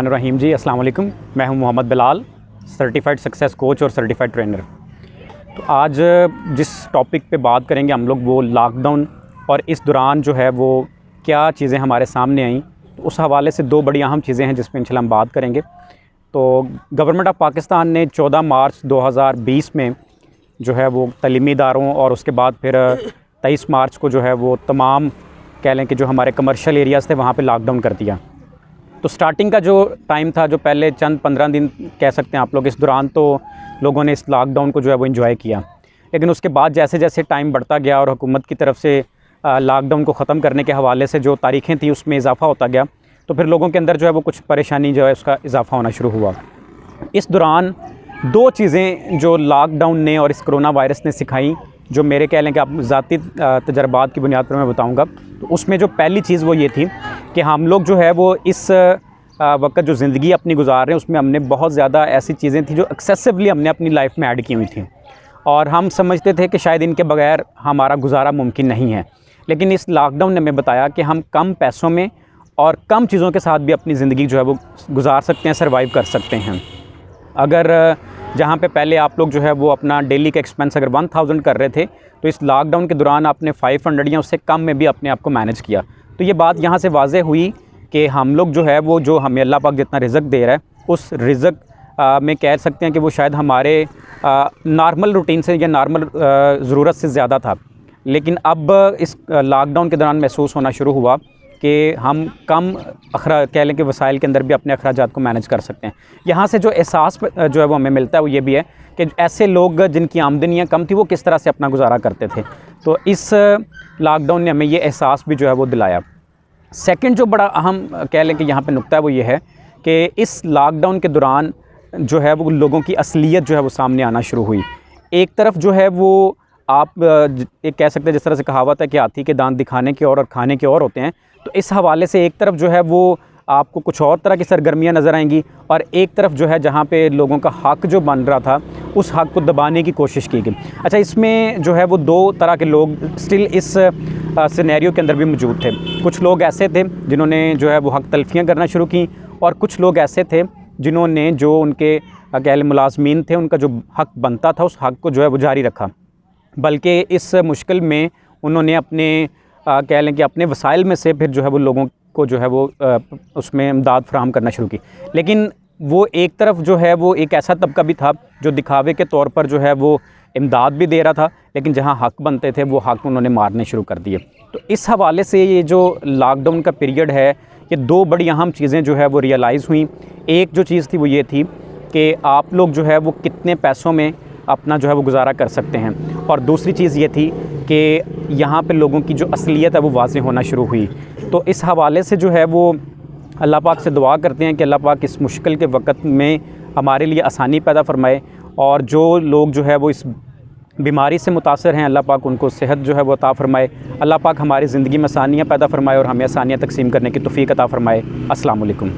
रहीम जी, अस्सलाम वालेकुम। मैं हूं Mohammad Bilal, certified success coach और सर्टिफाइड ट्रेनर। तो आज जिस टॉपिक पे बात करेंगे हम लोग वो लॉकडाउन और इस दौरान जो है वो क्या चीज़ें हमारे सामने आईं, तो उस हवाले से दो बड़ी अहम चीज़ें हैं जिस पे इंशाल्लाह हम बात करेंगे। तो गवर्नमेंट ऑफ पाकिस्तान ने 14 मार्च 2020 में जो है वो तलीमी इदारों और उसके बाद फिर 23 मार्च को जो है वो तमाम कह लें कि जो हमारे कमर्शियल एरियाज़ थे वहाँ पे लॉकडाउन कर दिया। तो स्टार्टिंग का जो टाइम था, जो पहले चंद 15 दिन कह सकते हैं आप लोग, इस दौरान तो लोगों ने इस लॉकडाउन को जो है वो एंजॉय किया। लेकिन उसके बाद जैसे जैसे टाइम बढ़ता गया और हुकूमत की तरफ से लॉकडाउन को ख़त्म करने के हवाले से जो तारीखें थी उसमें इजाफ़ा होता गया, तो फिर लोगों के अंदर जो है वो कुछ परेशानी जो है उसका इजाफ़ा होना शुरू हुआ। इस दौरान दो चीज़ें जो लॉकडाउन ने और इस कोरोना वायरस ने सिखाई, जो मेरे कह लें कि आप ज़ाती तजर्बात की बुनियाद पर मैं बताऊँगा, तो उसमें जो पहली चीज़ वो ये थी कि हम लोग जो है वो इस वक्त जो ज़िंदगी अपनी गुजार रहे हैं उसमें हमने बहुत ज़्यादा ऐसी चीज़ें थी जो एक्सेसिवली हमने अपनी लाइफ में ऐड की हुई थी और हम समझते थे कि शायद इनके बगैर हमारा गुजारा मुमकिन नहीं है। लेकिन इस लॉकडाउन ने हमें बताया कि हम कम पैसों में और कम चीज़ों के साथ भी अपनी ज़िंदगी जो है वो गुजार सकते हैं, सर्वाइव कर सकते हैं। अगर जहाँ पे पहले आप लोग जो है वो अपना डेली का एक्सपेंस अगर 1000 कर रहे थे, तो इस लॉकडाउन के दौरान आपने 500 या उससे कम में भी अपने आप को मैनेज किया। तो ये बात यहाँ से वाज़े हुई कि हम लोग जो है वो जो हमें अल्लाह पाक जितना रिज़्क़ दे रहा है, उस रिज़्क़ में कह सकते हैं कि वो शायद हमारे नॉर्मल रूटीन से या नॉर्मल ज़रूरत से ज़्यादा था। लेकिन अब इस लॉकडाउन के दौरान महसूस होना शुरू हुआ कि हम कम कह लें कि वसाइल के अंदर भी अपने अखराजात को मैनेज कर सकते हैं। यहाँ से जो एहसास जो है वो हमें मिलता है वो ये भी है कि ऐसे लोग जिनकी आमदनियाँ कम थी वो किस तरह से अपना गुजारा करते थे। तो इस लॉकडाउन ने हमें ये एहसास भी जो है वो दिलाया। सेकंड जो बड़ा अहम कह लें कि यहाँ पे नुक्ता है वो ये है कि इस लॉकडाउन के दौरान जो है वो लोगों की असलियत जो है वो सामने आना शुरू हुई। एक तरफ जो है वो आप एक कह सकते हैं, जिस तरह से कहावत है कि हाथी के दांत दिखाने के और खाने के और होते हैं, तो इस हवाले से एक तरफ जो है वो आपको कुछ और तरह की सरगर्मियाँ नज़र आएंगी और एक तरफ जो है जहाँ पे लोगों का हक़ जो बन रहा था उस हक़ को दबाने की कोशिश की गई। अच्छा, इसमें जो है वो दो तरह के लोग स्टिल इस सिनेरियो के अंदर भी मौजूद थे। कुछ लोग ऐसे थे जिन्होंने जो है वो हक़ तलफियाँ करना शुरू की और कुछ लोग ऐसे थे जिन्होंने जो उनके कह लें मुलाजमीन थे, उनका जो हक़ बनता था उस हक़ को जो है वो जारी रखा। बल्कि इस मुश्किल में उन्होंने अपने कह लें कि अपने वसाइल में से फिर जो है वो लोगों को जो है वो उसमें इमदाद फराहम करना शुरू की। लेकिन वो एक तरफ जो है वो एक ऐसा तबका भी था जो दिखावे के तौर पर जो है वो इमदाद भी दे रहा था, लेकिन जहाँ हक़ बनते थे वो हक़ उन्होंने मारने शुरू कर दिए। तो इस हवाले से ये जो लॉकडाउन का पीरियड है, ये दो बड़ी अहम चीज़ें जो है वो रियलाइज़ हुई। एक जो चीज़ थी वो ये थी कि आप लोग जो है वो कितने पैसों में अपना जो है वो गुजारा कर सकते हैं, और दूसरी चीज़ ये थी कि यहाँ पे लोगों की जो असलियत है वो वाज़ेह होना शुरू हुई। तो इस हवाले से जो है वो अल्लाह पाक से दुआ करते हैं कि अल्लाह पाक इस मुश्किल के वक्त में हमारे लिए आसानी पैदा फ़रमाए, और जो लोग जो है वो इस बीमारी से मुतासर हैं अल्लाह पाक उनको सेहत जो है वो अता फ़रमाए। अल्लाह पाक हमारी ज़िंदगी में आसानियाँ पैदा फ़रमाए और हमें आसानियाँ तकसीम करने की तौफ़ीक़ अता फ़रमाए। अस्सलाम वालेकुम।